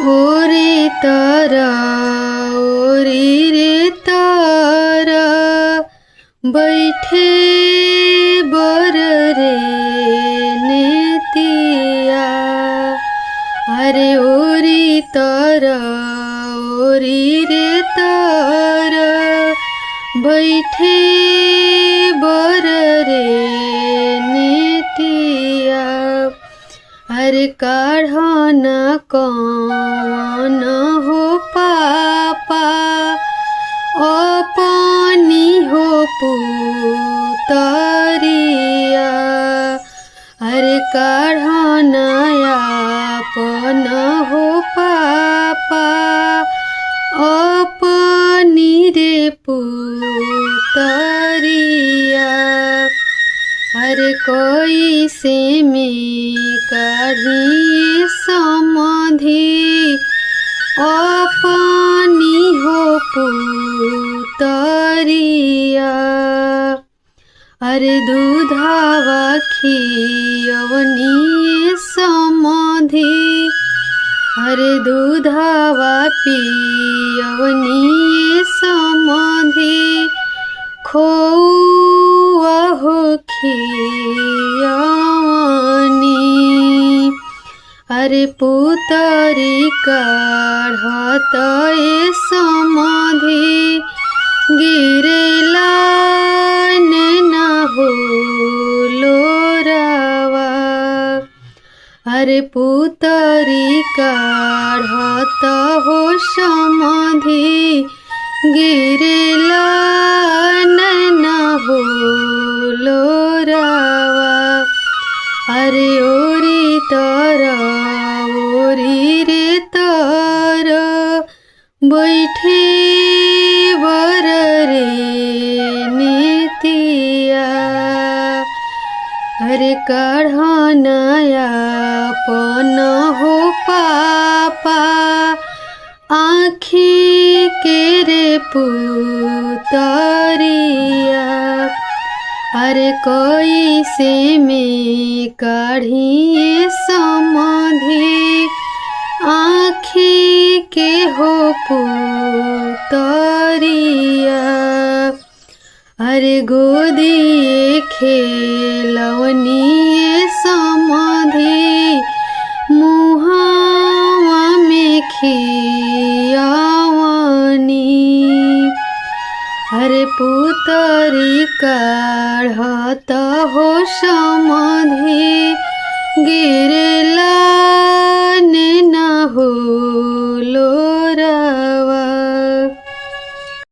ओरे तारा ओरे रे तारा बैठे बर रे नेतिया। अरे ओरी तारा ओरी रे तारा बैठे बर रे नेतिया। अरे काढ़न कौन हो पापा अपनी हो पुतरिया। अरे काढ़न आपन हो पापा अपनी रे पुतरिया। अरे कोई से में काढ़ी समाधि अपनी हो पुतरिया। अरे दूधावा खियवनी समाधि अरे दूधावा पियवनी समाधि खोआ हो खियवनी। अरे पुतरी काढ़त समाधि गिरेला नैना हो लोरावा। अरे पुतरी काढ़त हो समाधि गिरेला नैना हो लोरावा। अरे ओरी तारा ओरी रे तारा बैठे बर रे नेतिया। अरे काढ़न आपन हो पापा आँखी के रे पुतरिया। अरे कोई से में काढ़ी समाधि आँखी के हो पुतरिया। अरे गोदी खेलवनी समाधि मुहावा में खियावनी। अरे पुतरी काढ़त हो समाधि गिरे